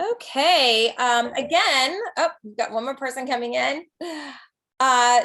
Okay, again, oh, we've got one more person coming in.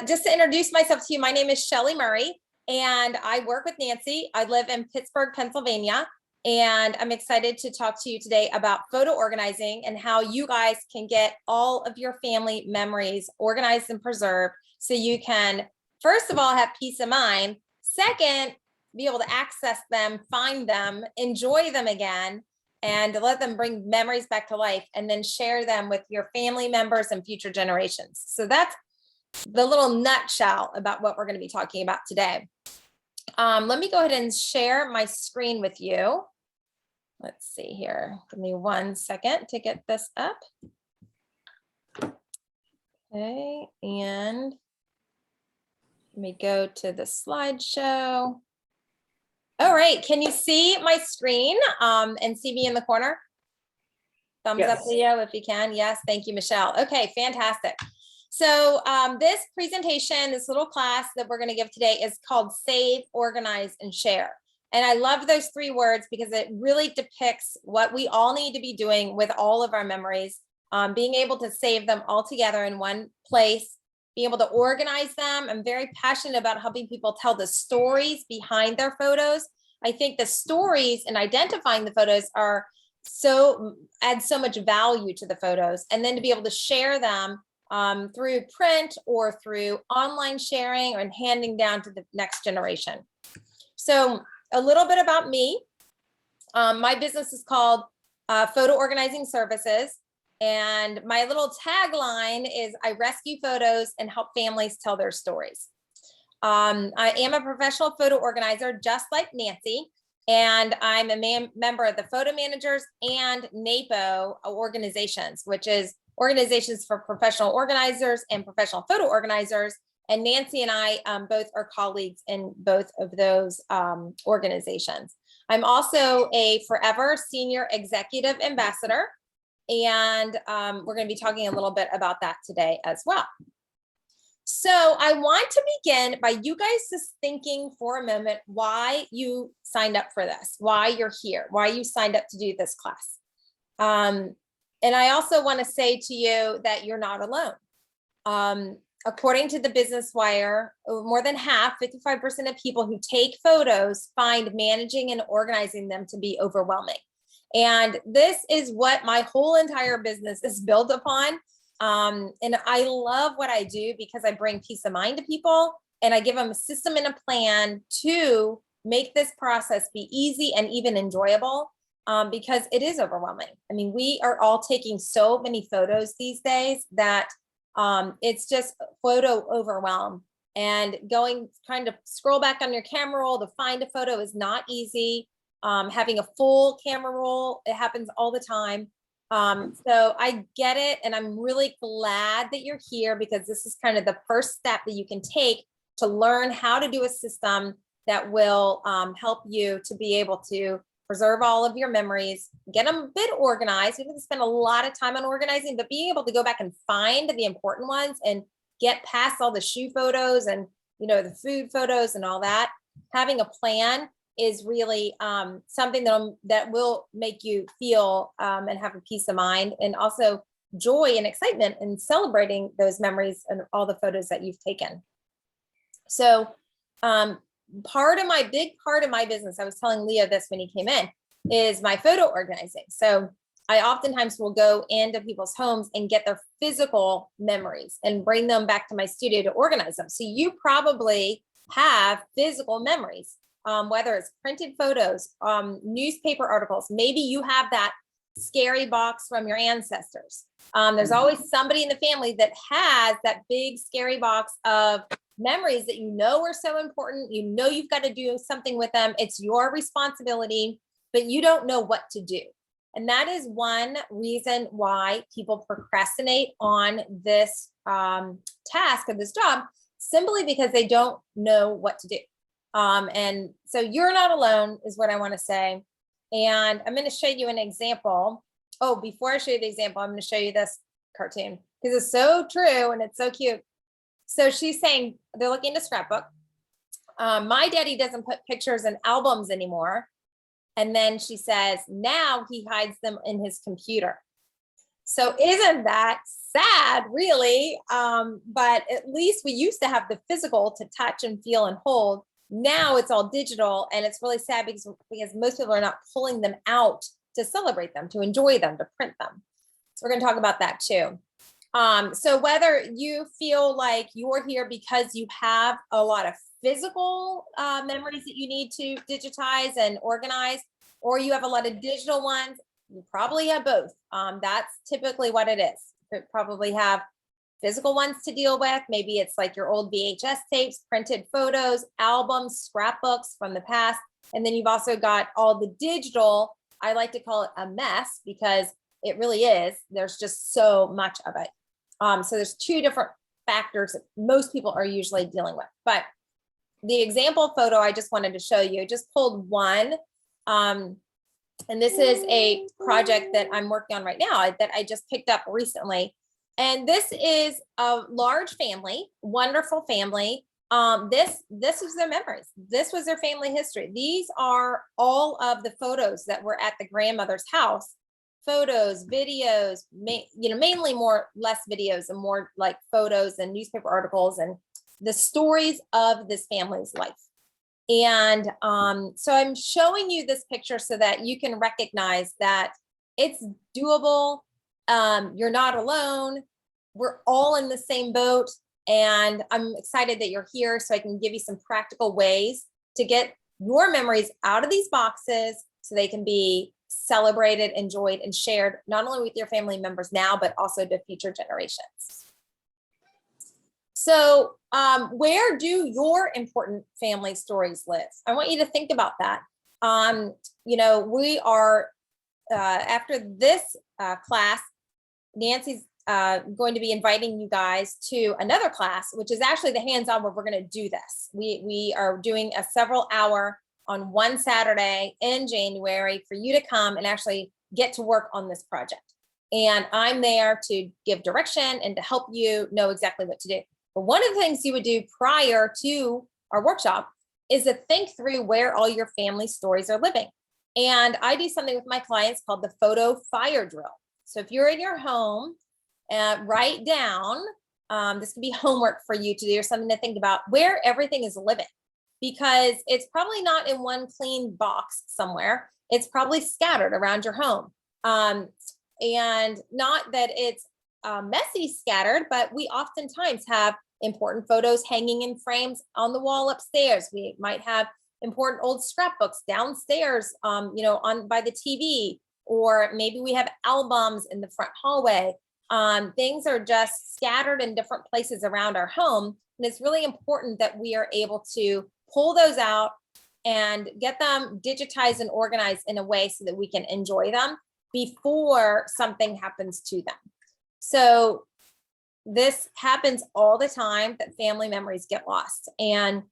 Just to introduce myself to you, my name is Shelley Murray, and I work with Nancy. I live in Pittsburgh, Pennsylvania, and I'm excited to talk to you today about photo organizing and how you guys can get all of your family memories organized and preserved so you can, first of all, have peace of mind. Second, be able to access them, find them, enjoy them again, and to let them bring memories back to life and then share them with your family members and future generations. So that's the little nutshell about what we're going to be talking about today. Let me go ahead and share my screen with you. Let's see here. Give me 1 second to get this up. Okay, and let me go to the slideshow. All right, can you see my screen and see me in the corner? Thumbs up, Leo, if you can. Yes, thank you, Michelle. Okay, fantastic. So this presentation, this little class that we're going to give today is called Save, Organize, and Share. And I love those 3 words because it really depicts what we all need to be doing with all of our memories, being able to save them all together in one place, being able to organize them. I'm very passionate about helping people tell the stories behind their photos. I think the stories and identifying the photos add so much value to the photos, and then to be able to share them through print or through online sharing and handing down to the next generation. So a little bit about me. My business is called Photo Organizing Services. And my little tagline is I rescue photos and help families tell their stories. I am a professional photo organizer, just like Nancy. And I'm a member of the Photo Managers and NAPO organizations, which is organizations for professional organizers and professional photo organizers. And Nancy and I both are colleagues in both of those organizations. I'm also a Forever Senior Executive Ambassador. And we're going to be talking a little bit about that today as well. So I want to begin by you guys just thinking for a moment why you signed up for this, why you're here, why you signed up to do this class. And I also want to say to you that you're not alone. According to the Business Wire, more than half, 55% of people who take photos find managing and organizing them to be overwhelming. And this is what my whole entire business is built upon. And I love what I do because I bring peace of mind to people and I give them a system and a plan to make this process be easy and even enjoyable because it is overwhelming. I mean, we are all taking so many photos these days that it's just photo overwhelm, and trying to scroll back on your camera roll to find a photo is not easy. Having a full camera roll, it happens all the time. So I get it. And I'm really glad that you're here because this is kind of the first step that you can take to learn how to do a system that will help you to be able to preserve all of your memories, get them a bit organized. You have to spend a lot of time on organizing, but being able to go back and find the important ones and get past all the shoe photos and, the food photos and all that. Having a plan is really something that will make you feel and have a peace of mind, and also joy and excitement in celebrating those memories and all the photos that you've taken. So big part of my business, I was telling Leo this when he came in, is my photo organizing. So I oftentimes will go into people's homes and get their physical memories and bring them back to my studio to organize them. So you probably have physical memories. Whether it's printed photos, newspaper articles, maybe you have that scary box from your ancestors. There's always somebody in the family that has that big scary box of memories that are so important. You've got to do something with them. It's your responsibility, but you don't know what to do. And that is one reason why people procrastinate on this task of this job, simply because they don't know what to do. And so you're not alone is what I want to say. And I'm going to show you an example. Oh, before I show you the example, I'm going to show you this cartoon because it's so true and it's so cute. So she's saying they're looking at a scrapbook. My daddy doesn't put pictures in albums anymore. And then she says, now he hides them in his computer. So isn't that sad, really? But at least we used to have the physical to touch and feel and hold. Now it's all digital, and it's really sad because most people are not pulling them out to celebrate them, to enjoy them, to print them. So we're going to talk about that too. So whether you feel like you're here because you have a lot of physical memories that you need to digitize and organize, or you have a lot of digital ones, you probably have both. That's typically what it is. You probably have physical ones to deal with. Maybe it's like your old VHS tapes, printed photos, albums, scrapbooks from the past. And then you've also got all the digital. I like to call it a mess because it really is. There's just so much of it. So there's two different factors that most people are usually dealing with. But the example photo I just wanted to show you, just pulled one. And this is a project that I'm working on right now that I just picked up recently. And this is a large family, wonderful family. This was their memories. This was their family history. These are all of the photos that were at the grandmother's house. Photos, videos, mainly less videos and more like photos and newspaper articles and the stories of this family's life. And so I'm showing you this picture so that you can recognize that it's doable. You're not alone. We're all in the same boat. And I'm excited that you're here so I can give you some practical ways to get your memories out of these boxes so they can be celebrated, enjoyed, and shared not only with your family members now, but also to future generations. So where do your important family stories live? I want you to think about that. We are, after this class, Nancy's going to be inviting you guys to another class, which is actually the hands-on where we're going to do this. We are doing a several hour on one Saturday in January for you to come and actually get to work on this project. And I'm there to give direction and to help you know exactly what to do. But one of the things you would do prior to our workshop is to think through where all your family stories are living. And I do something with my clients called the photo fire drill. So if you're in your home, write down, this could be homework for you to do or something to think about where everything is living, because it's probably not in one clean box somewhere. It's probably scattered around your home. And not that it's messy scattered, but we oftentimes have important photos hanging in frames on the wall upstairs. We might have important old scrapbooks downstairs, on by the TV, or maybe we have albums in the front hallway. Things are just scattered in different places around our home. And it's really important that we are able to pull those out and get them digitized and organized in a way so that we can enjoy them before something happens to them. So this happens all the time, that family memories get lost. And,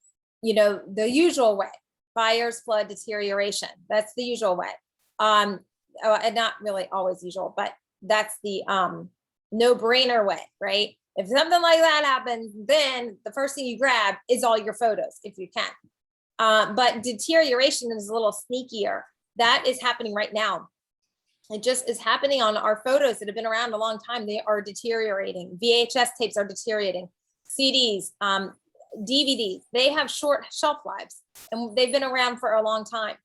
the usual way, fires, flood, deterioration, that's the usual way. And not really always usual, but that's the no-brainer way, right? If something like that happens, then the first thing you grab is all your photos, if you can. But deterioration is a little sneakier. That is happening right now. It just is happening on our photos that have been around a long time. They are deteriorating. VHS tapes are deteriorating. CDs, DVDs, they have short shelf lives and they've been around for a long time.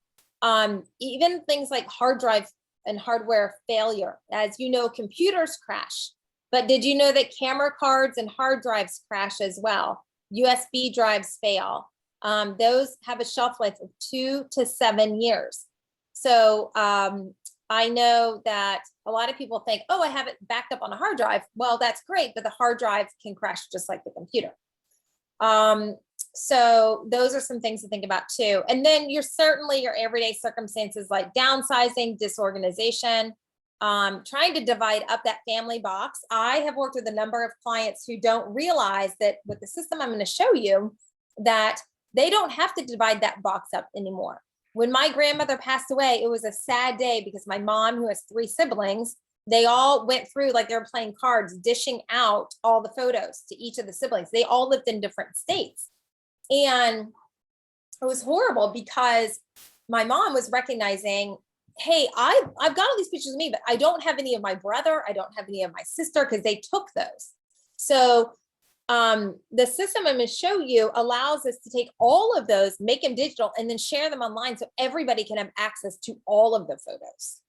Even things like hard drive and hardware failure. As you know, computers crash. But did you know that camera cards and hard drives crash as well? USB drives fail. Those have a shelf life of 2 to 7 years. So I know that a lot of people think, oh, I have it backed up on a hard drive. Well, that's great, but the hard drive can crash just like the computer. So those are some things to think about too. And then your everyday circumstances like downsizing, disorganization, trying to divide up that family box. I have worked with a number of clients who don't realize that with the system I'm going to show you, that they don't have to divide that box up anymore. When my grandmother passed away, it was a sad day because my mom, who has 3 siblings, they all went through like they were playing cards, dishing out all the photos to each of the siblings. They all lived in different states. And it was horrible because my mom was recognizing hey, I've got all these pictures of me, but I don't have any of my brother. I don't have any of my sister because they took those. So the system I'm going to show you allows us to take all of those, make them digital, and then share them online so everybody can have access to all of the photos.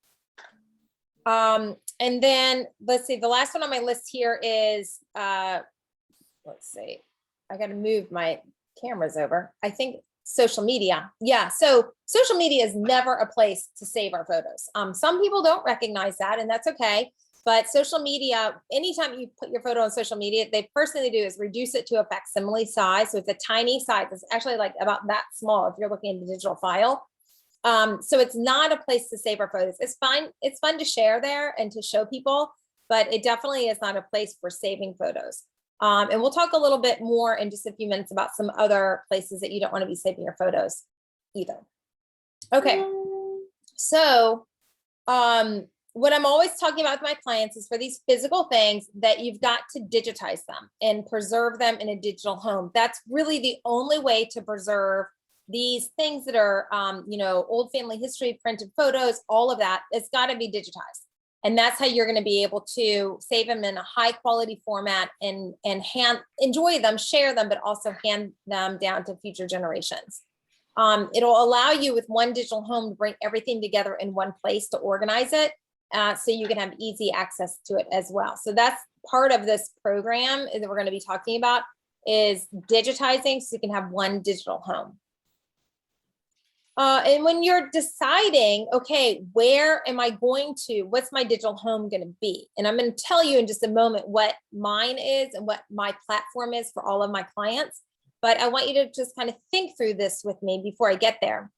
And then let's see, the last one on my list here is, let's see, I got to move my cameras over. I think social media. Yeah. So social media is never a place to save our photos. Some people don't recognize that, and that's okay. But social media, anytime you put your photo on social media, the first thing they do is reduce it to a facsimile size. So it's a tiny size. It's actually like about that small if you're looking at the digital file. So it's not a place to save our photos. It's fine. It's fun to share there and to show people, but it definitely is not a place for saving photos. And we'll talk a little bit more in just a few minutes about some other places that you don't want to be saving your photos either. Okay. So, what I'm always talking about with my clients is for these physical things that you've got to digitize them and preserve them in a digital home. That's really the only way to preserve these things that are, old family history, printed photos, all of that. It's got to be digitized. And that's how you're going to be able to save them in a high quality format and enjoy them, share them, but also hand them down to future generations. It'll allow you with one digital home to bring everything together in one place to organize it. So you can have easy access to it as well. So that's part of this program that we're going to be talking about is digitizing so you can have one digital home. And when you're deciding, okay, where am I going to, what's my digital home going to be? And I'm going to tell you in just a moment what mine is and what my platform is for all of my clients. But I want you to just kind of think through this with me before I get there.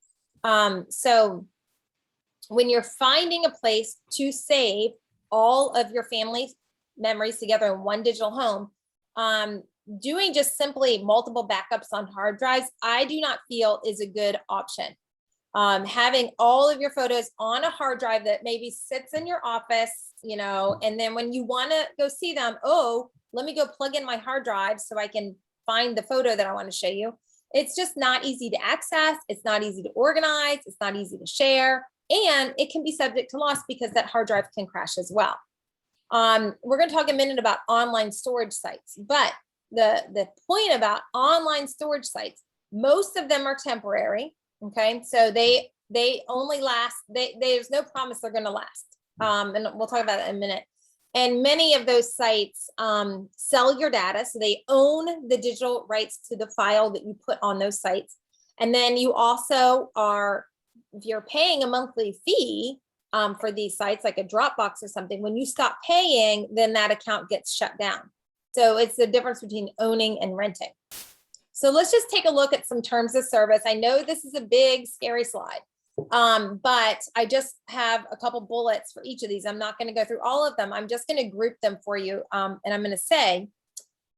So when you're finding a place to save all of your family memories together in one digital home, doing just simply multiple backups on hard drives, I do not feel is a good option. Having all of your photos on a hard drive that maybe sits in your office, and then when you want to go see them, oh, let me go plug in my hard drive so I can find the photo that I want to show you. It's just not easy to access. It's not easy to organize. It's not easy to share. And it can be subject to loss because that hard drive can crash as well. We're going to talk a minute about online storage sites, but the point about online storage sites, most of them are temporary. Okay, so they only last. There's no promise they're going to last. And we'll talk about that in a minute. And many of those sites sell your data, so they own the digital rights to the file that you put on those sites. And then you also are, if you're paying a monthly fee for these sites, like a Dropbox or something, when you stop paying, then that account gets shut down. So it's the difference between owning and renting. So let's just take a look at some terms of service. I know this is a big, scary slide, but I just have a couple bullets for each of these. I'm not going to go through all of them. I'm just going to group them for you. And I'm going to say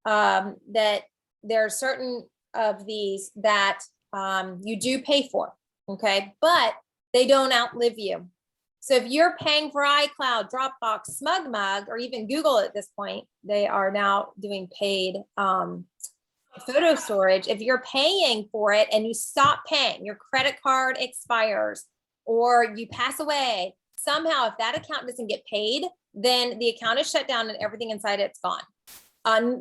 that there are certain of these that you do pay for, okay? But they don't outlive you. So if you're paying for iCloud, Dropbox, SmugMug, or even Google at this point, they are now doing paid photo storage. If you're paying for it and you stop paying, your credit card expires or you pass away, somehow if that account doesn't get paid, then the account is shut down and everything inside it's gone.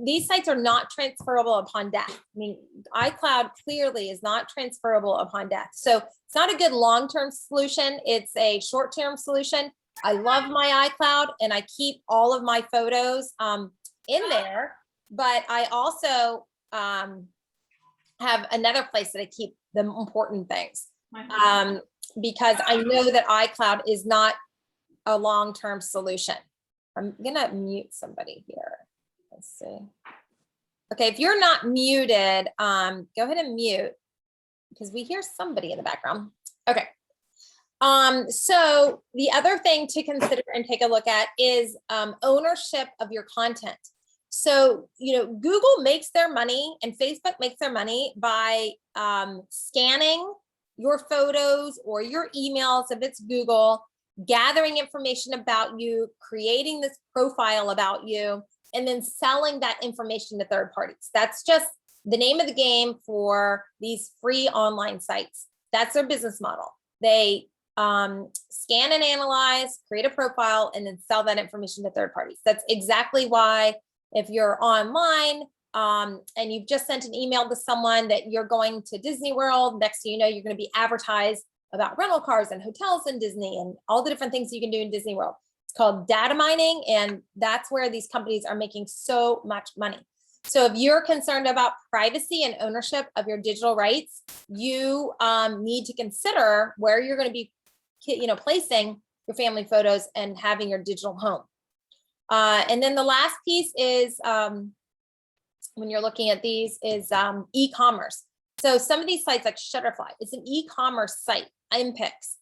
These sites are not transferable upon death. I mean, iCloud clearly is not transferable upon death. So it's not a good long-term solution. It's a short-term solution. I love my iCloud and I keep all of my photos in there, but I also have another place that I keep the important things because I know that iCloud is not a long-term solution. I'm gonna mute somebody here. Let's see. Okay, if you're not muted, go ahead and mute because we hear somebody in the background. Okay. So the other thing to consider and take a look at is ownership of your content. So, Google makes their money and Facebook makes their money by scanning your photos or your emails if it's Google, gathering information about you, creating this profile about you, and then selling that information to third parties. That's just the name of the game for these free online sites. That's their business model. They scan and analyze, create a profile, and then sell that information to third parties. That's exactly why if you're online and you've just sent an email to someone that you're going to Disney World, next thing you know, you're going to be advertised about rental cars and hotels in Disney and all the different things you can do in Disney World. It's called data mining, and that's where these companies are making so much money. So if you're concerned about privacy and ownership of your digital rights, you need to consider where you're going to be, placing your family photos and having your digital home. And then the last piece is, when you're looking at these, is e-commerce. So some of these sites like Shutterfly, it's an e-commerce site, Impix.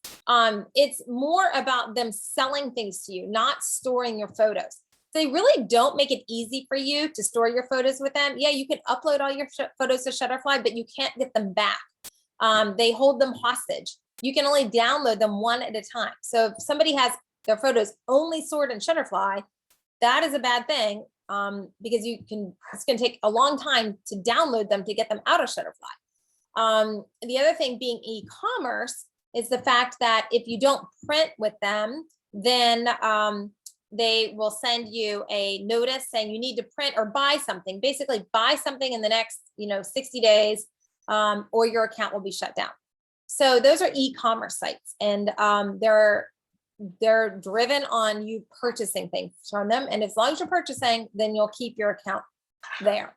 It's more about them selling things to you, not storing your photos. They really don't make it easy for you to store your photos with them. Yeah, you can upload all your photos to Shutterfly, but you can't get them back. They hold them hostage. You can only download them one at a time. So if somebody has their photos only stored in Shutterfly, that is a bad thing, because it's going to take a long time to download them to get them out of Shutterfly. The other thing being e-commerce is the fact that if you don't print with them, then they will send you a notice saying you need to print or buy something. Basically, buy something in the next 60 days, or your account will be shut down. So those are e-commerce sites, and they're driven on you purchasing things from them. And as long as you're purchasing, then you'll keep your account there.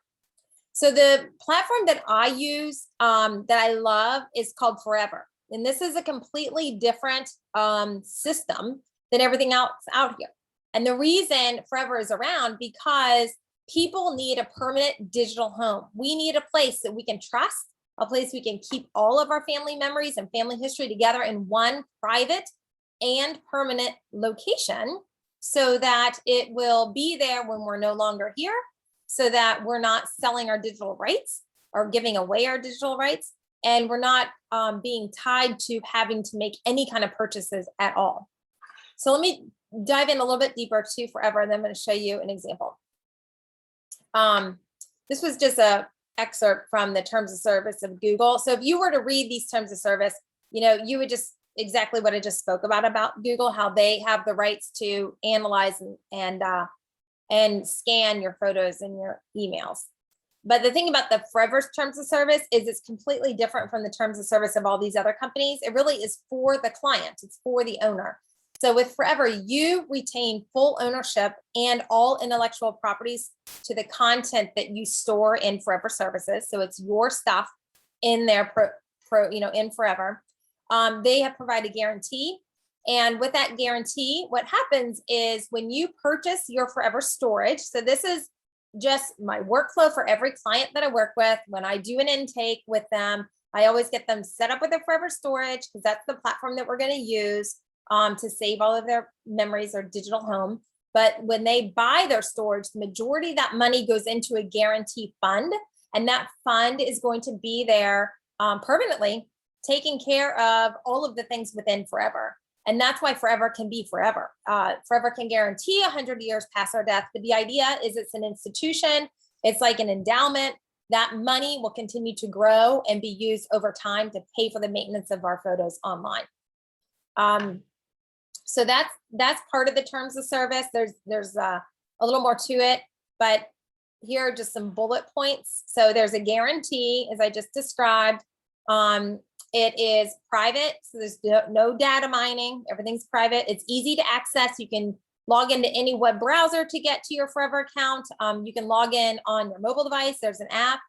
So the platform that I use, that I love, is called Forever. And this is a completely different system than everything else out here. And the reason Forever is around, because people need a permanent digital home. We need a place that we can trust, a place we can keep all of our family memories and family history together in one private and permanent location, so that it will be there when we're no longer here, so that we're not selling our digital rights or giving away our digital rights, and we're not being tied to having to make any kind of purchases at all. So let me dive in a little bit deeper to Forever, and then I'm going to show you an example. This was just a excerpt from the terms of service of Google. So if you were to read these terms of service, you would just exactly what I just spoke about Google, how they have the rights to analyze and scan your photos and your emails. But the thing about the Forever terms of service is it's completely different from the terms of service of all these other companies. It really is for the client. It's for the owner. So with Forever, you retain full ownership and all intellectual properties to the content that you store in Forever services. So it's your stuff in their in Forever. They have provided a guarantee. And with that guarantee, what happens is when you purchase your Forever storage, so this is just my workflow for every client that I work with. When I do an intake with them, I always get them set up with a Forever storage, because that's the platform that we're going to use to save all of their memories or digital home. But when they buy their storage, the majority of that money goes into a guarantee fund. And that fund is going to be there permanently, taking care of all of the things within Forever. And that's why Forever can be forever. Forever can guarantee 100 years past our death. But the idea is it's an institution. It's like an endowment. That money will continue to grow and be used over time to pay for the maintenance of our photos online. So that's part of the terms of service. There's a little more to it, but here are just some bullet points. So there's a guarantee, as I just described. It is private, so there's no data mining. Everything's private. It's easy to access. You can log into any web browser to get to your Forever account. You can log in on your mobile device. There's an app.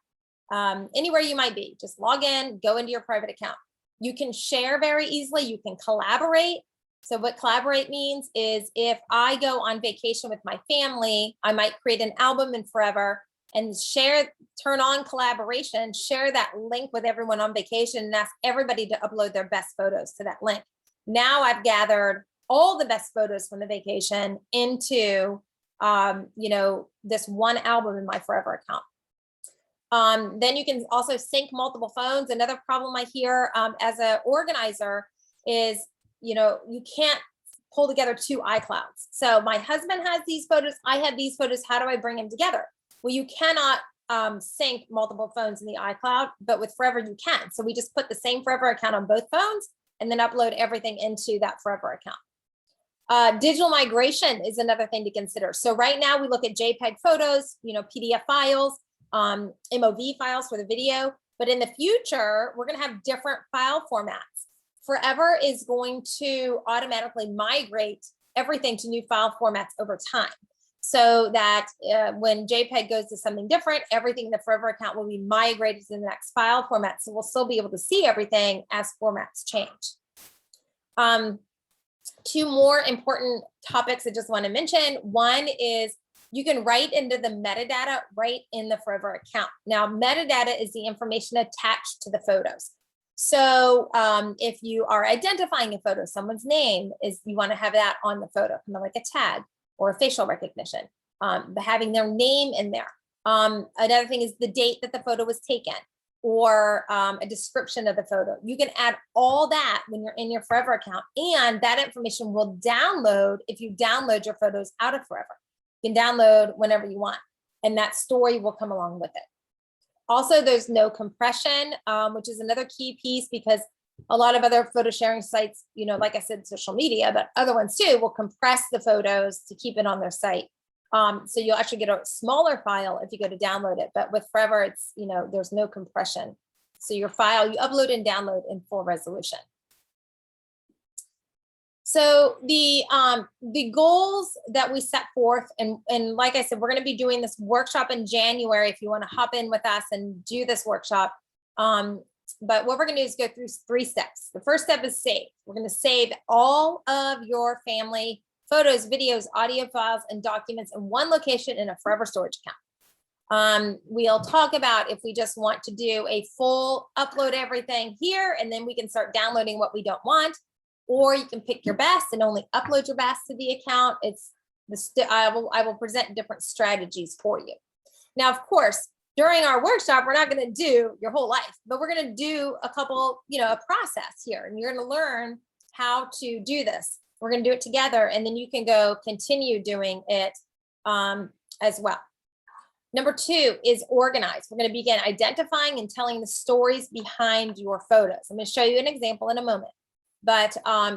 Anywhere you might be, just log in, go into your private account. You can share very easily. You can collaborate. So what collaborate means is if I go on vacation with my family, I might create an album in Forever and turn on collaboration, share that link with everyone on vacation, and ask everybody to upload their best photos to that link. Now I've gathered all the best photos from the vacation into, this one album in my Forever account. Then you can also sync multiple phones. Another problem I hear as an organizer is, you can't pull together two iClouds. So my husband has these photos, I have these photos. How do I bring them together? Well, you cannot sync multiple phones in the iCloud, but with Forever you can. So we just put the same Forever account on both phones, and then upload everything into that Forever account. Digital migration is another thing to consider. So right now we look at JPEG photos, PDF files, MOV files for the video, but in the future, we're going to have different file formats. Forever is going to automatically migrate everything to new file formats over time, so that when JPEG goes to something different, everything in the Forever account will be migrated to the next file format. So we'll still be able to see everything as formats change. Two more important topics I just want to mention. One is you can write into the metadata right in the Forever account. Now, metadata is the information attached to the photos. So if you are identifying a photo, someone's name you want to have that on the photo, kind of like a tag or a facial recognition, but having their name in there. Another thing is the date that the photo was taken, or a description of the photo. You can add all that when you're in your Forever account, and that information will download if you download your photos out of Forever. You can download whenever you want, and that story will come along with it. Also, there's no compression, which is another key piece, because a lot of other photo sharing sites, like I said, social media, but other ones too, will compress the photos to keep it on their site. So you'll actually get a smaller file if you go to download it, but with Forever, it's, there's no compression. So your file, you upload and download in full resolution. So the goals that we set forth, and like I said, we're going to be doing this workshop in January if you want to hop in with us and do this workshop. But what we're going to do is go through 3 steps. The first step is save. We're going to save all of your family photos, videos, audio files, and documents in one location in a Forever storage account. We'll talk about if we just want to do a full upload everything here, and then we can start downloading what we don't want, or you can pick your best and only upload your best to the account. I will present different strategies for you. Now, of course, during our workshop, we're not going to do your whole life, but we're going to do a couple, a process here, and you're going to learn how to do this. We're going to do it together, and then you can go continue doing it as well. Number 2 is organize. We're going to begin identifying and telling the stories behind your photos. I'm going to show you an example in a moment, but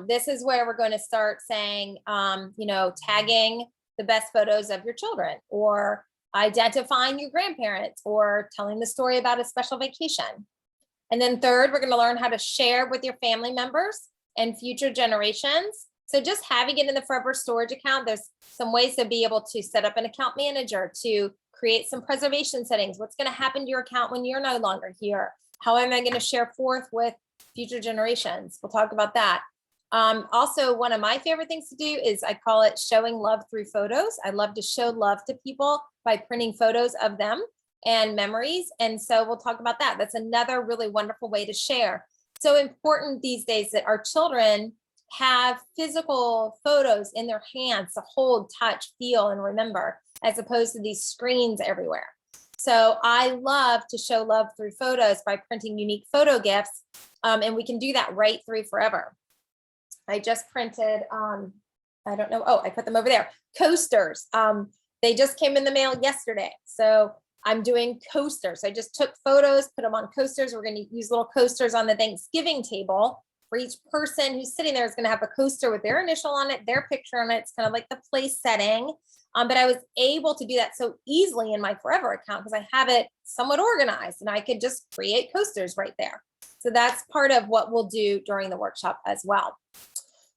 this is where we're going to start saying, tagging the best photos of your children, or identifying your grandparents, or telling the story about a special vacation. And then 3rd, we're going to learn how to share with your family members and future generations. So just having it in the Forever storage account, there's some ways to be able to set up an account manager, to create some preservation settings. What's going to happen to your account when you're no longer here? How am I going to share forth with future generations? We'll talk about that. Also, one of my favorite things to do is I call it showing love through photos. I love to show love to people by printing photos of them and memories. And so we'll talk about that. That's another really wonderful way to share. So important these days that our children have physical photos in their hands to hold, touch, feel, and remember, as opposed to these screens everywhere. So I love to show love through photos by printing unique photo gifts. And we can do that right through Forever. I just printed, I don't know, I put them over there, coasters. They just came in the mail yesterday. So I'm doing coasters. I just took photos, put them on coasters. We're going to use little coasters on the Thanksgiving table. For each person who's sitting there is going to have a coaster with their initial on it, their picture on it. It's kind of like the place setting. But I was able to do that so easily in my Forever account because I have it somewhat organized, and I could just create coasters right there. So that's part of what we'll do during the workshop as well.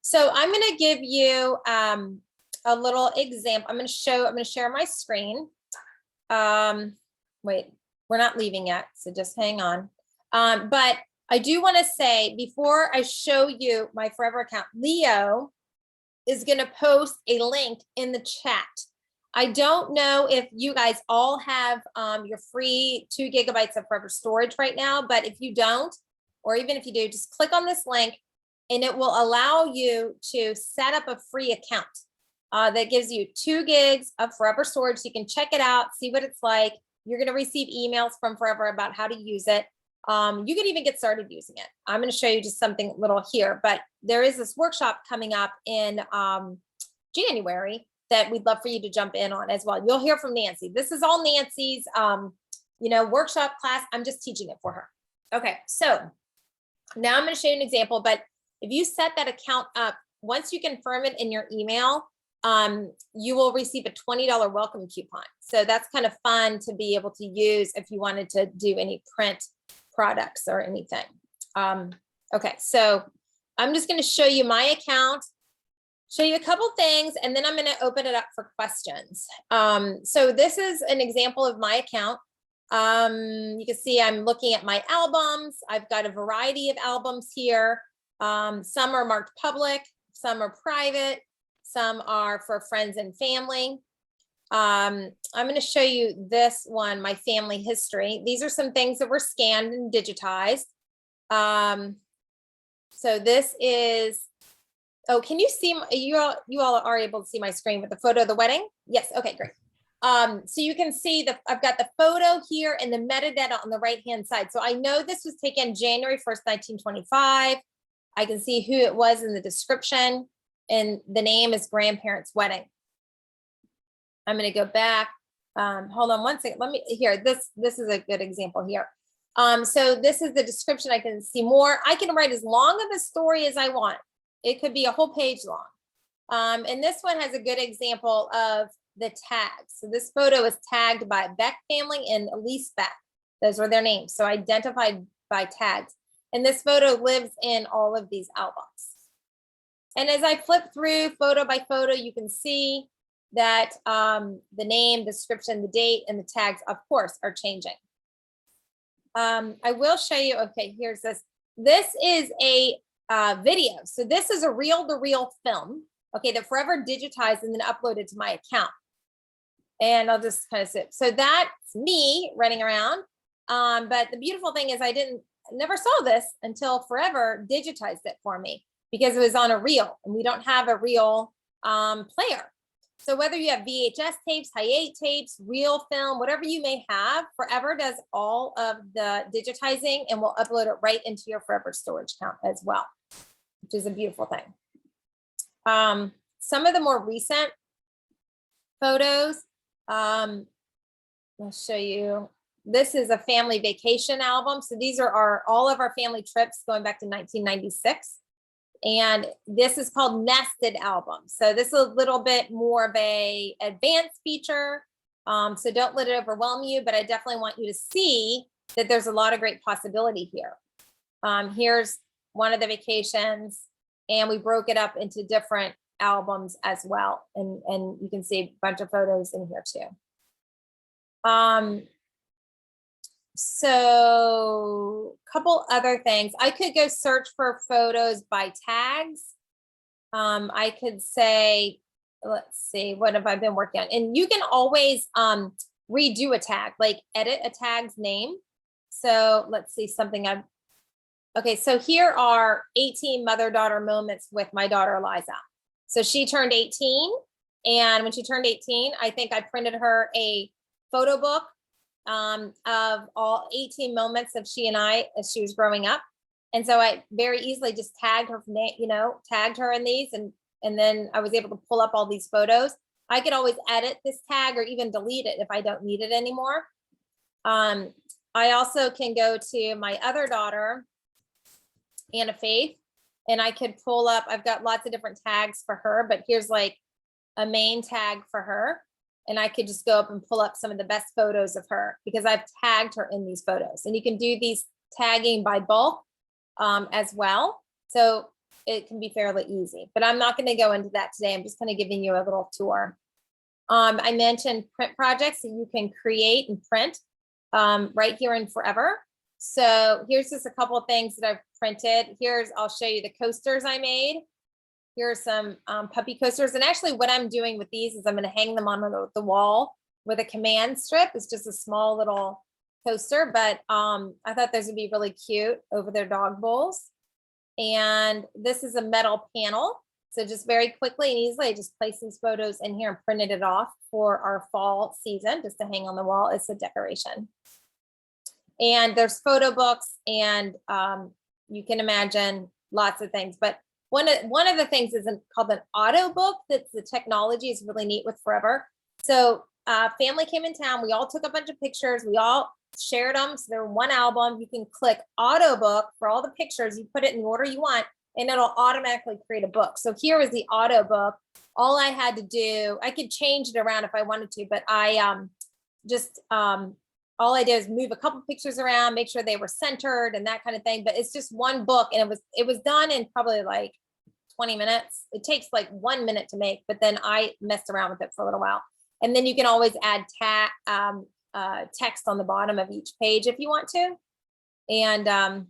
So I'm going to give you a little example. I'm going to share my screen. Wait, we're not leaving yet, so just hang on. But I do want to say, before I show you my Forever account, Leo is going to post a link in the chat. I don't know if you guys all have your free 2 gigabytes of Forever storage right now, but if you don't, or even if you do, just click on this link and it will allow you to set up a free account that gives you 2 gigs of Forever storage. So you can check it out, see what it's like. You're going to receive emails from Forever about how to use it. You can even get started using it. I'm going to show you just something little here, but there is this workshop coming up in January that we'd love for you to jump in on as well. You'll hear from Nancy. This is all Nancy's, workshop class. I'm just teaching it for her. Okay, so now I'm going to show you an example, but if you set that account up, once you confirm it in your email, you will receive a $20 welcome coupon. So that's kind of fun to be able to use if you wanted to do any print products or anything. Okay, so I'm just going to show you my account, show you a couple things, and then I'm going to open it up for questions. So this is an example of my account. You can see I'm looking at my albums. I've got a variety of albums here. Some are marked public, some are private, some are for friends and family. I'm going to show you this one, my family history. These are some things that were scanned and digitized. So this is, oh, can you see, you all are able to see my screen with the photo of the wedding? Yes, okay, great. So you can see that I've got the photo here and the metadata on the right-hand side. So I know this was taken January 1st, 1925. I can see who it was in the description, and the name is Grandparents' Wedding. I'm going to go back. Hold on one second. Let me, here, this is a good example here. So this is the description. I can see more. I can write as long of a story as I want. It could be a whole page long. And this one has a good example of the tags. So this photo is tagged by Beck family and Elise Beck. Those were their names. So identified by tags. And this photo lives in all of these albums. And as I flip through photo by photo, you can see that the name, description, the date, and the tags, of course, are changing. I will show you, okay, here's this. This is a video. So this is a reel-to-reel film, okay, that forever digitized and then uploaded to my account. And I'll just kind of sit. So that's me running around. But the beautiful thing is I never saw this until forever digitized it for me because it was on a reel, and we don't have a reel player. So whether you have VHS tapes, Hi8 tapes, reel film, whatever you may have, Forever does all of the digitizing and will upload it right into your Forever storage account as well, which is a beautiful thing. Some of the more recent photos, I'll show you. This is a family vacation album. So these are all of our family trips going back to 1996. And this is called nested albums. So this is a little bit more of a advanced feature. So don't let it overwhelm you, but I definitely want you to see that there's a lot of great possibility here. Here's one of the vacations, and we broke it up into different albums as well. And you can see a bunch of photos in here too. So a couple other things. I could go search for photos by tags. I could say, let's see, what have I been working on? And you can always redo a tag, like edit a tag's name. So let's see something okay, so here are 18 mother-daughter moments with my daughter, Eliza. So she turned 18, and when she turned 18, I think I printed her a photo book of all 18 moments of she and I as she was growing up. And so I very easily just tagged her, tagged her in these, and then I was able to pull up all these photos. I could always edit this tag or even delete it if I don't need it anymore. I also can go to my other daughter, Anna Faith, and I could pull up, I've got lots of different tags for her, but here's like a main tag for her. And I could just go up and pull up some of the best photos of her because I've tagged her in these photos. And you can do these tagging by bulk as well. So it can be fairly easy, but I'm not going to go into that today. I'm just kind of giving you a little tour. I mentioned print projects that you can create and print right here in Forever. So here's just a couple of things that I've printed. I'll show you the coasters I made. Here are some puppy coasters. And actually what I'm doing with these is I'm going to hang them on the wall with a command strip. It's just a small little coaster, but I thought those would be really cute over their dog bowls. And this is a metal panel. So just very quickly and easily, I just placed these photos in here and printed it off for our fall season, just to hang on the wall. It's a decoration. And there's photo books, and you can imagine lots of things, but one of the things is called an auto book. That's the technology is really neat with Forever. So family came in town. We all took a bunch of pictures. We all shared them. So they're one album. You can click auto book for all the pictures. You put it in the order you want, and it'll automatically create a book. So here is the auto book. All I had to do, I could change it around if I wanted to, but I all I did is move a couple pictures around, make sure they were centered and that kind of thing. But it's just one book, and it was done in probably like 20 minutes. It takes like 1 minute to make, but then I messed around with it for a little while. And then you can always add text on the bottom of each page if you want to. And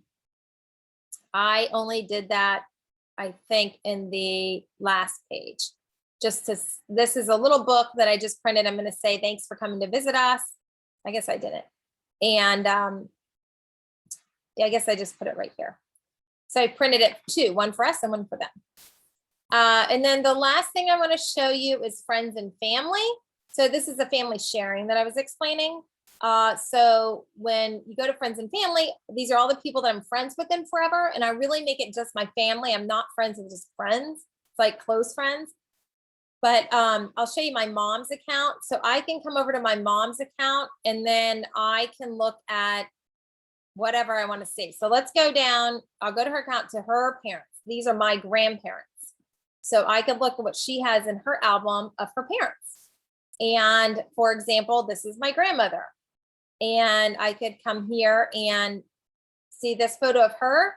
I only did that, I think, in the last page. This is a little book that I just printed. I'm going to say, thanks for coming to visit us. I guess I didn't. And yeah, I guess I just put it right here. So I printed it two, one for us and one for them. And then the last thing I want to show you is friends and family. So this is a family sharing that I was explaining. So when you go to friends and family, these are all the people that I'm friends with them forever. And I really make it just my family. I'm not friends with just friends. It's like close friends. But I'll show you my mom's account. So I can come over to my mom's account, and then I can look at whatever I want to see. So let's go down. I'll go to her account, to her parents. These are my grandparents. So I could look at what she has in her album of her parents. And for example, this is my grandmother. And I could come here and see this photo of her.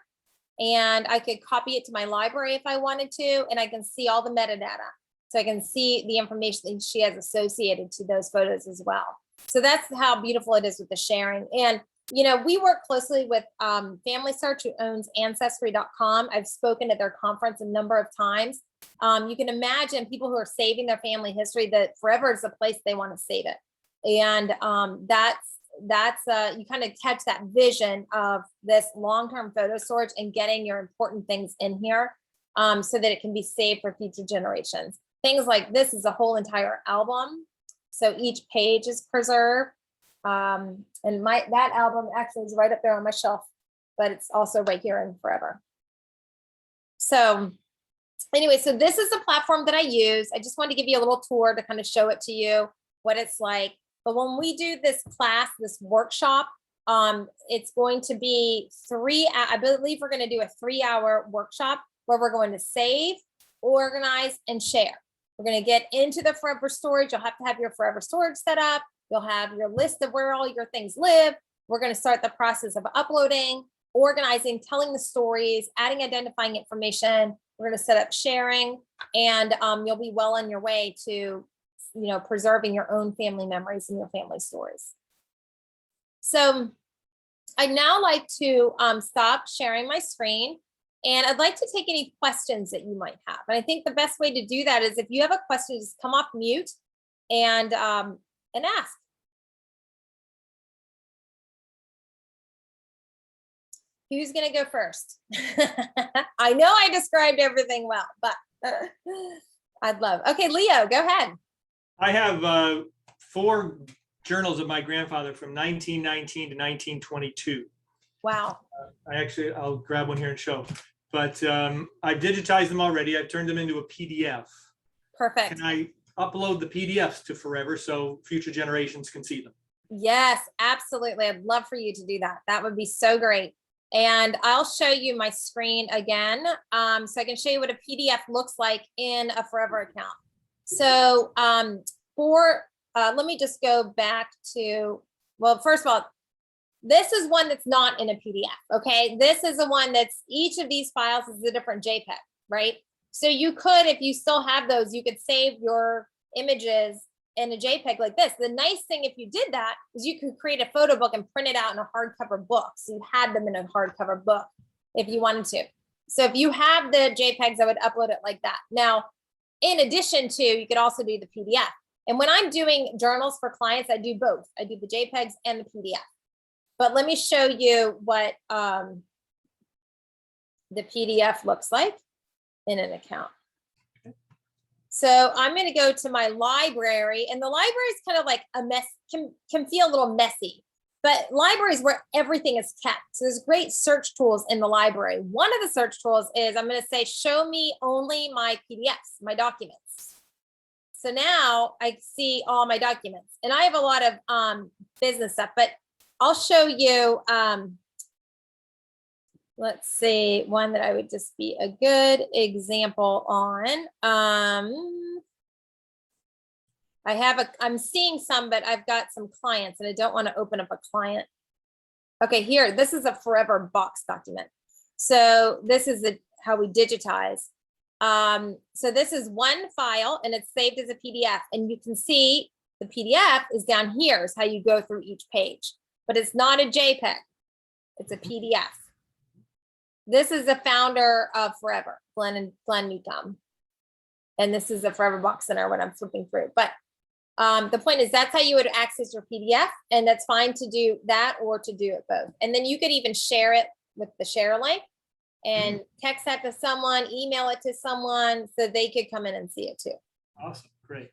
And I could copy it to my library if I wanted to. And I can see all the metadata. So I can see the information that she has associated to those photos as well. So that's how beautiful it is with the sharing. And, you know, we work closely with Family Search, who owns Ancestry.com. I've spoken at their conference a number of times. You can imagine people who are saving their family history, that forever is the place they want to save it. And you kind of catch that vision of this long-term photo storage and getting your important things in here so that it can be saved for future generations. Things like this is a whole entire album. So each page is preserved. And that album actually is right up there on my shelf, but it's also right here in forever. So anyway, so this is the platform that I use. I just wanted to give you a little tour to kind of show it to you, what it's like. But when we do this class, this workshop, it's going to be I believe we're going to do a 3-hour workshop where we're going to save, organize, and share. We're going to get into the forever storage. You'll have to have your forever storage set up. You'll have your list of where all your things live. We're going to start the process of uploading, organizing, telling the stories, adding identifying information. We're going to set up sharing, and you'll be well on your way to, you know, preserving your own family memories and your family stories. So I'd now like to stop sharing my screen. And I'd like to take any questions that you might have. And I think the best way to do that is if you have a question, just come off mute and ask. Who's going to go first? I know I described everything well, but I'd love. Okay, Leo, go ahead. I have 4 journals of my grandfather from 1919 to 1922. Wow. I'll grab one here and show. But I've digitized them already. I've turned them into a PDF. Perfect. Can I upload the PDFs to Forever so future generations can see them? Yes, absolutely. I'd love for you to do that. That would be so great. And I'll show you my screen again, so I can show you what a PDF looks like in a Forever account. So let me just go back to, well, first of all, this is one that's not in a PDF, okay? This is the one that's, each of these files is a different JPEG, right? So you could, if you still have those, you could save your images in a JPEG like this. The nice thing if you did that is you could create a photo book and print it out in a hardcover book. So you had them in a hardcover book if you wanted to. So if you have the JPEGs, I would upload it like that. Now, in addition to, you could also do the PDF. And when I'm doing journals for clients, I do both. I do the JPEGs and the PDF. But let me show you what the PDF looks like in an account. So I'm going to go to my library, and the library is kind of like a mess, can feel a little messy, but libraries where everything is kept. So there's great search tools in the library. One of the search tools is I'm going to say, show me only my PDFs, my documents. So now I see all my documents, and I have a lot of business stuff, but I'll show you, let let's see, one that I would just be a good example on. I'm seeing some, but I've got some clients and I don't want to open up a client. Okay, here, this is a forever box document. So this is how we digitize. So this is one file and it's saved as a PDF, and you can see the PDF is down here is how you go through each page, but it's not a JPEG. It's a PDF. This is the founder of Forever, Glenn Newcomb. And this is the Forever Box Center when I'm flipping through. But the point is that's how you would access your PDF, and that's fine to do that or to do it both. And then you could even share it with the share link and text that to someone, email it to someone so they could come in and see it too. Awesome. Great.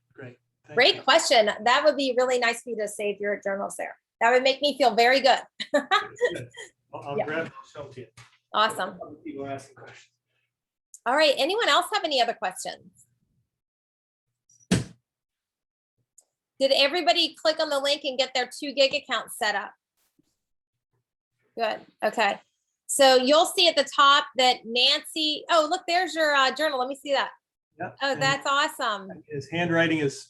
Great question. That would be really nice for you to save your journals there. That would make me feel very good. Good. I'll grab it and show it to you. Awesome. People are asking questions. All right. Anyone else have any other questions? Did everybody click on the link and get their TwoGig account set up? Good. Okay. So you'll see at the top that Nancy, oh, look, there's your journal. Let me see that. Yep. Oh, that's awesome. His handwriting is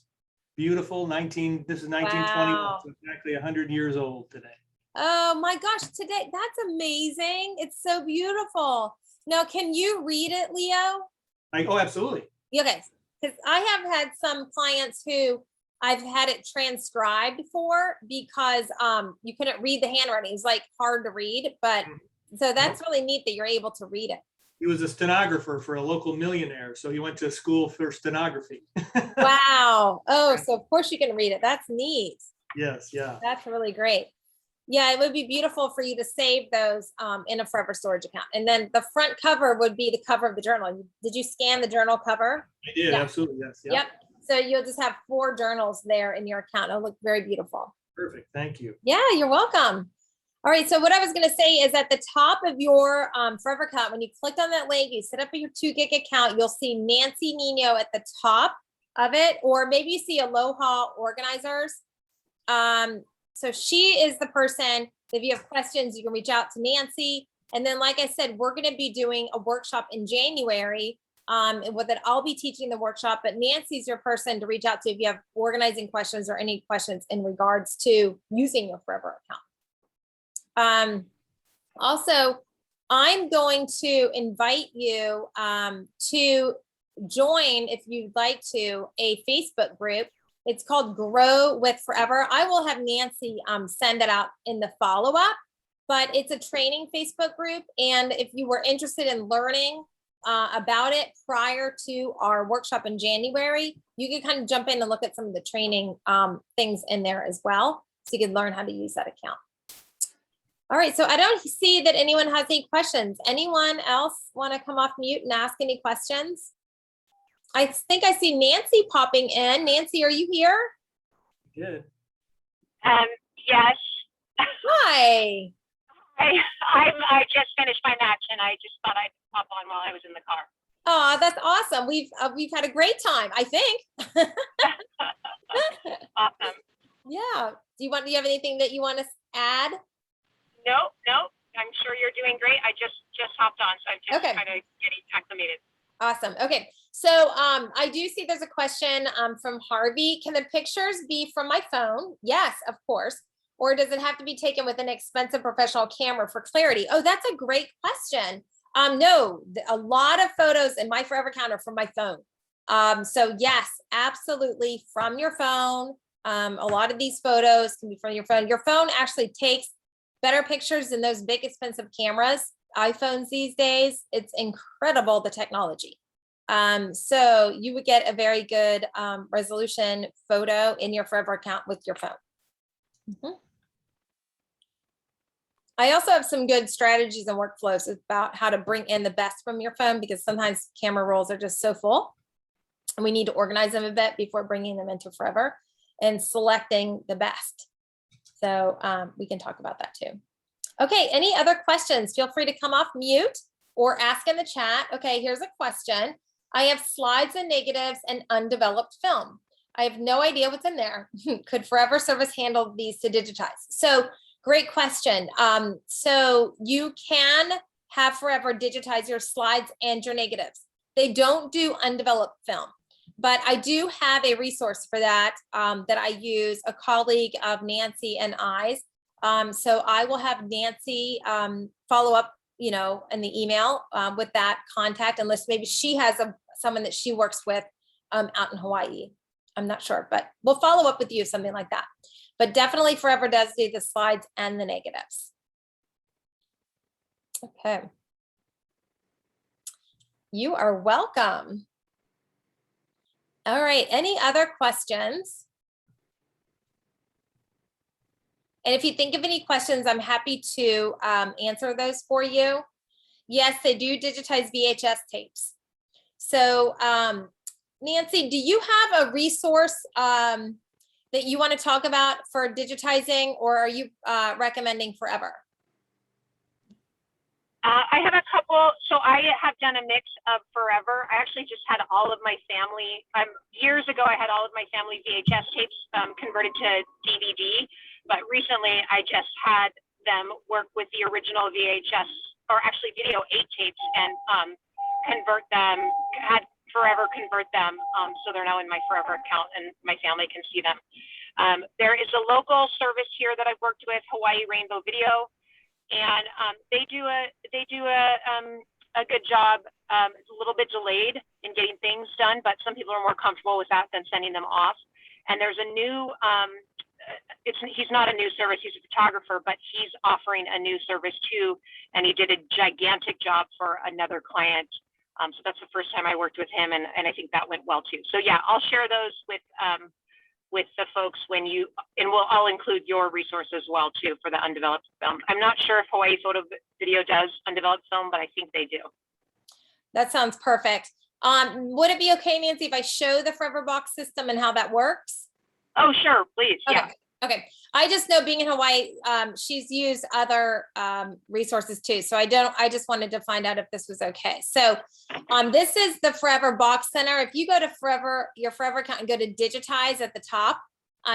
beautiful. This is 1921. Wow. So exactly 100 years old today. Oh my gosh, today, that's amazing. It's so beautiful. Now, can you read it, Leo? Oh, absolutely. Okay, because I have had some clients who I've had it transcribed for because you couldn't read the handwriting. It's like hard to read, but so that's really neat that you're able to read it. He was a stenographer for a local millionaire, so he went to school for stenography. Wow. Oh, so of course you can read it. That's neat. Yes, yeah. That's really great. Yeah, it would be beautiful for you to save those in a Forever Storage account. And then the front cover would be the cover of the journal. Did you scan the journal cover? I did, Yeah. absolutely, yes. Yeah. Yep. So you'll just have 4 journals there in your account. It'll look very beautiful. Perfect, thank you. Yeah, you're welcome. All right, so what I was gonna say is at the top of your Forever account, when you clicked on that link, you set up your TwoGig account, you'll see Nancy Nino at the top of it, or maybe you see Aloha Organizers. So she is the person, if you have questions, you can reach out to Nancy. And then, like I said, we're gonna be doing a workshop in January with it. I'll be teaching the workshop, but Nancy's your person to reach out to if you have organizing questions or any questions in regards to using your Forever account. Also, I'm going to invite you to join, if you'd like to, a Facebook group. It's called Grow with Forever. I will have Nancy send it out in the follow-up, but it's a training Facebook group. And if you were interested in learning about it prior to our workshop in January, you can kind of jump in and look at some of the training things in there as well, so you can learn how to use that account. All right, so I don't see that anyone has any questions. Anyone else want to come off mute and ask any questions? I think I see Nancy popping in. Nancy, are you here? Good. Yes. Hi. I just finished my match and I just thought I'd pop on while I was in the car. Oh, that's awesome. We've had a great time, I think. Awesome. Yeah. Do you have anything that you want to add? No. I'm sure you're doing great. I just hopped on, so I'm just Okay. kind of getting acclimated. Awesome. Okay. So I do see there's a question from Harvey. Can the pictures be from my phone? Yes, of course. Or does it have to be taken with an expensive professional camera for clarity? Oh, that's a great question. No, a lot of photos in my Forever account are from my phone. So yes, absolutely from your phone. A lot of these photos can be from your phone. Your phone actually takes better pictures than those big expensive cameras, iPhones these days. It's incredible, the technology. So you would get a very good resolution photo in your Forever account with your phone. I also have some good strategies and workflows about how to bring in the best from your phone, because sometimes camera rolls are just so full and we need to organize them a bit before bringing them into Forever and selecting the best. So we can talk about that too. Okay, any other questions? Feel free to come off mute or ask in the chat. Okay, here's a question. I have slides and negatives and undeveloped film. I have no idea what's in there. Could Forever Service handle these to digitize? So great question. So you can have Forever digitize your slides and your negatives. They don't do undeveloped film, but I do have a resource for that that I use, a colleague of Nancy and I's. So I will have Nancy follow up, you know, in the email with that contact, unless maybe she has someone that she works with out in Hawaii. I'm not sure, but we'll follow up with you, something like that. But definitely Forever does do the slides and the negatives. Okay. You are welcome. All right, any other questions? And if you think of any questions, I'm happy to answer those for you. Yes, they do digitize VHS tapes. So Nancy, do you have a resource that you want to talk about for digitizing, or are you recommending Forever? I have a couple. So I have done a mix of Forever. I actually just had all of my family, years ago, I had all of my family VHS tapes converted to DVD, but recently I just had them work with the original VHS, or actually video 8 tapes, and convert them, had Forever convert them, so they're now in my Forever account and my family can see them. There is a local service here that I've worked with, Hawaii Rainbow Video, and they do a good job. It's a little bit delayed in getting things done, but some people are more comfortable with that than sending them off. And there's a new, he's not a new service, he's a photographer, but he's offering a new service too, and he did a gigantic job for another client. So that's the first time I worked with him, and I think that went well too. So yeah, I'll share those with the folks when you, and I'll include your resource as well too for the undeveloped film. I'm not sure if Hawaii Photo Video does undeveloped film, but I think they do. That sounds perfect. Would it be okay, Nancy, if I show the Forever box system and how that works? Oh, sure, please. Okay. Yeah. Okay. I just know, being in Hawaii, she's used other resources too. So I just wanted to find out if this was okay. So this is the Forever Box Center. If you go to your Forever account and go to digitize at the top,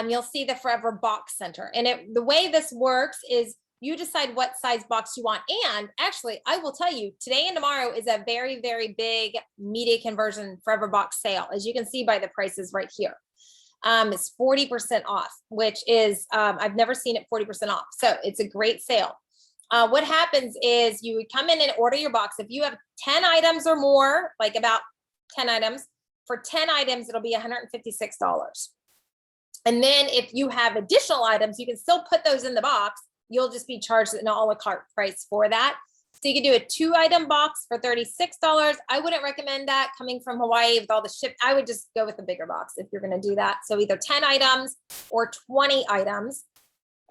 you'll see the Forever Box Center. And the way this works is you decide what size box you want. And actually, I will tell you, today and tomorrow is a very, very big media conversion Forever box sale, as you can see by the prices right here. It's 40% off, which is, I've never seen it 40% off. So it's a great sale. What happens is you would come in and order your box. If you have 10 items or more, like about 10 items, for 10 items, it'll be $156. And then if you have additional items, you can still put those in the box. You'll just be charged an a la carte price for that. So you can do a 2-item box for $36. I wouldn't recommend that coming from Hawaii with all the ship. I would just go with the bigger box if you're going to do that. So either 10 items or 20 items.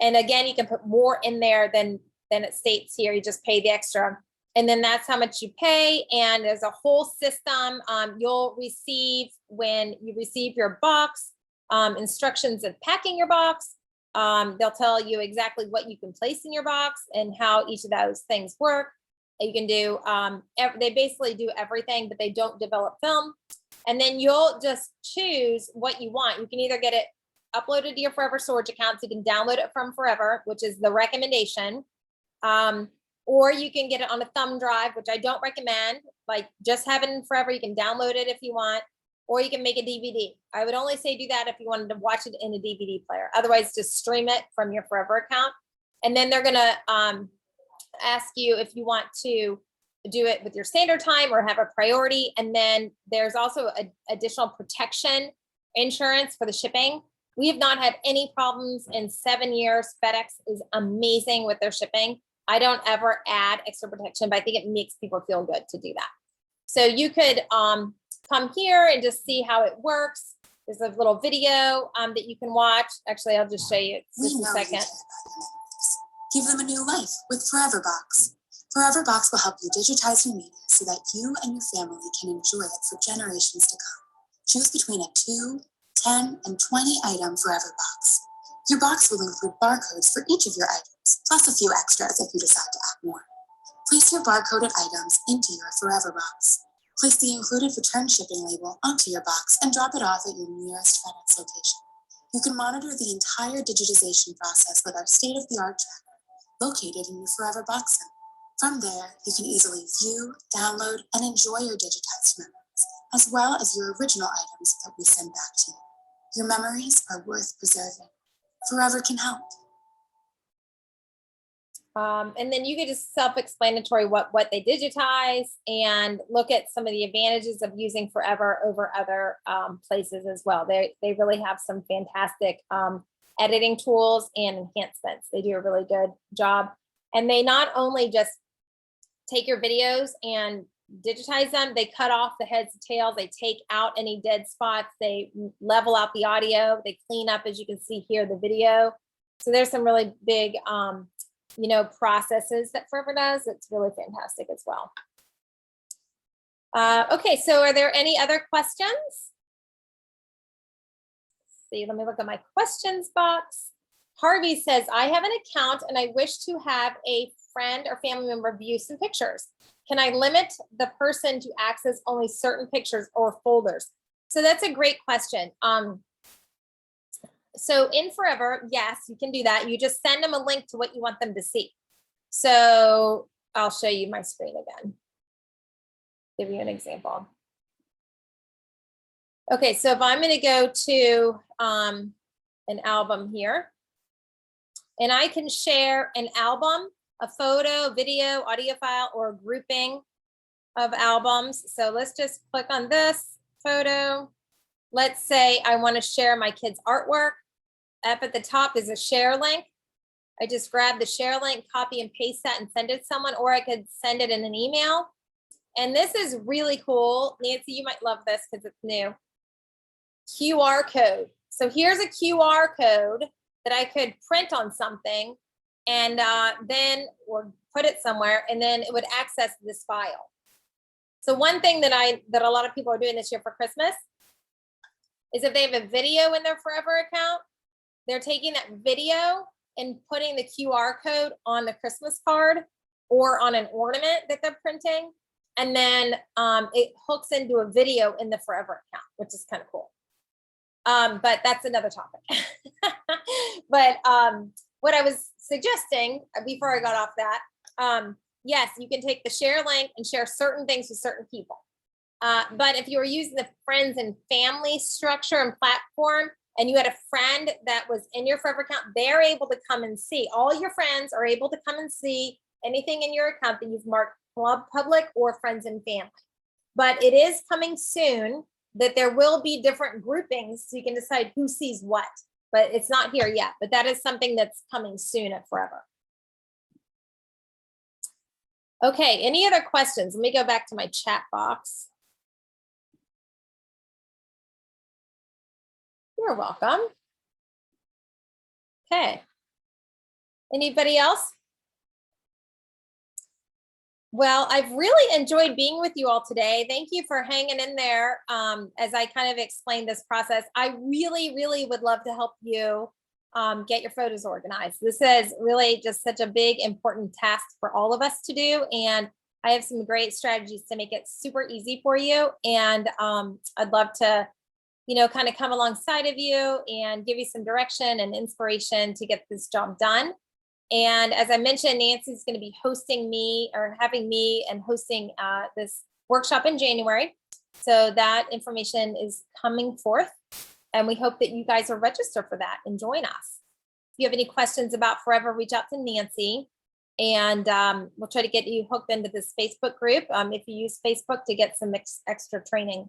And again, you can put more in there than it states here. You just pay the extra. And then that's how much you pay. And there's a whole system. You'll receive, when you receive your box, instructions of packing your box. They'll tell you exactly what you can place in your box and how each of those things work. You can do, they basically do everything, but they don't develop film. And then you'll just choose what you want. You can either get it uploaded to your Forever storage account, so you can download it from Forever, which is the recommendation. Or you can get it on a thumb drive, which I don't recommend. Like, just have it in Forever. You can download it if you want, or you can make a DVD. I would only say do that if you wanted to watch it in a DVD player. Otherwise, just stream it from your Forever account. And then they're gonna ask you if you want to do it with your standard time or have a priority. And then there's also additional protection insurance for the shipping. We have not had any problems in 7 years. FedEx is amazing with their shipping. I don't ever add extra protection, but I think it makes people feel good to do that. So you could come here and just see how it works. There's a little video that you can watch. Actually, I'll just show you just a second. Give them a new life with Forever Box. Forever Box will help you digitize your media so that you and your family can enjoy it for generations to come. Choose between a 2, 10, and 20 item Forever Box. Your box will include barcodes for each of your items, plus a few extras if you decide to add more. Place your barcoded items into your Forever Box. Place the included return shipping label onto your box and drop it off at your nearest FedEx location. You can monitor the entire digitization process with our state-of-the-art tracker located in your Forever Box Center. From there, you can easily view, download, and enjoy your digitized memories, as well as your original items that we send back to you. Your memories are worth preserving. Forever can help. And then you get just self-explanatory what they digitize and look at some of the advantages of using Forever over other places as well. They really have some fantastic editing tools and enhancements. They do a really good job. And they not only just take your videos and digitize them, they cut off the heads and tails, they take out any dead spots, they level out the audio, they clean up, as you can see here, the video. So there's some really big processes that Forever does. It's really fantastic as well. Okay, so are there any other questions? Let's see, let me look at my questions box. Harvey says, I have an account and I wish to have a friend or family member view some pictures. Can I limit the person to access only certain pictures or folders? So that's a great question. So in Forever, yes, you can do that. You just send them a link to what you want them to see. So I'll show you my screen again. Give you an example. Okay, so if I'm going to go to an album here, and I can share an album, a photo, video, audio file, or a grouping of albums. So let's just click on this photo. Let's say I want to share my kids' artwork. Up at the top is a share link. I just grab the share link, copy and paste that and send it to someone, or I could send it in an email. And this is really cool. Nancy, you might love this because it's new. QR code. So here's a QR code that I could print on something and then or put it somewhere, and then it would access this file. So one thing that a lot of people are doing this year for Christmas is if they have a video in their Forever account, they're taking that video and putting the QR code on the Christmas card or on an ornament that they're printing. And then it hooks into a video in the Forever account, which is kind of cool. But that's another topic. But what I was suggesting before I got off that, yes, you can take the share link and share certain things with certain people. But if you were using the friends and family structure and platform, and you had a friend that was in your Forever account, they're able to come and see. All your friends are able to come and see anything in your account that you've marked public or friends and family. But it is coming soon that there will be different groupings so you can decide who sees what. But it's not here yet. But that is something that's coming soon at Forever. Okay, any other questions? Let me go back to my chat box. You're welcome. Okay. Anybody else? Well, I've really enjoyed being with you all today. Thank you for hanging in there as I kind of explained this process. I really, really would love to help you get your photos organized. This is really just such a big, important task for all of us to do. And I have some great strategies to make it super easy for you. And I'd love to kind of come alongside of you and give you some direction and inspiration to get this job done. And as I mentioned, Nancy's going to be hosting me or having me and hosting this workshop in January. So that information is coming forth. And we hope that you guys will register for that and join us. If you have any questions about Forever, reach out to Nancy. And we'll try to get you hooked into this Facebook group if you use Facebook to get some extra training.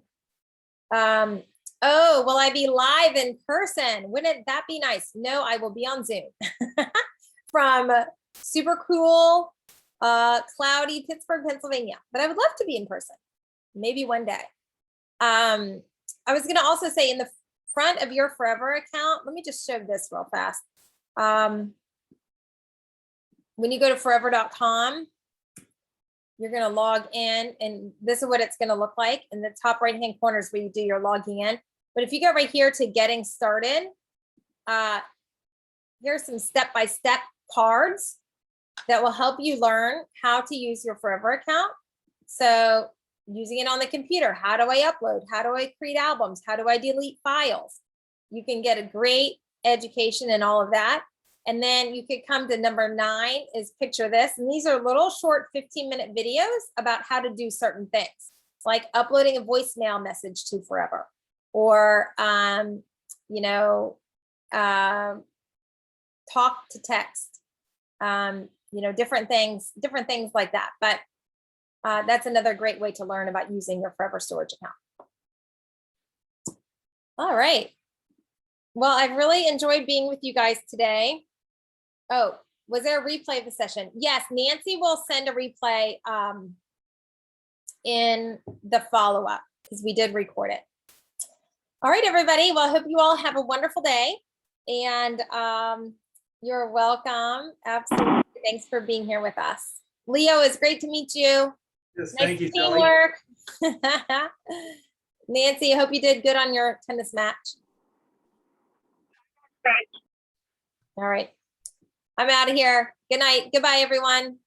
Oh, will I be live in person? Wouldn't that be nice? No, I will be on Zoom from super cool, cloudy Pittsburgh, Pennsylvania. But I would love to be in person, maybe one day. I was going to also say in the front of your Forever account, let me just show this real fast. When you go to forever.com, you're going to log in, and this is what it's going to look like. In the top right-hand corner is where you do your logging in. But if you go right here to getting started, here's some step-by-step cards that will help you learn how to use your Forever account. So using it on the computer, how do I upload? How do I create albums? How do I delete files? You can get a great education in all of that. And then you could come to number 9 is picture this. And these are little short 15-minute videos about how to do certain things, like uploading a voicemail message to Forever, or, you know, talk to text, you know, different things like that. But that's another great way to learn about using your Forever storage account. All right. Well, I've really enjoyed being with you guys today. Oh, was there a replay of the session? Yes, Nancy will send a replay in the follow-up because we did record it. All right, everybody. Well, I hope you all have a wonderful day. And you're welcome. Absolutely. Thanks for being here with us. Leo, it's great to meet you. Yes, Nice thank you, Shelley. teamwork. Nancy, I hope you did good on your tennis match. Thanks. All right. I'm out of here. Good night. Goodbye, everyone.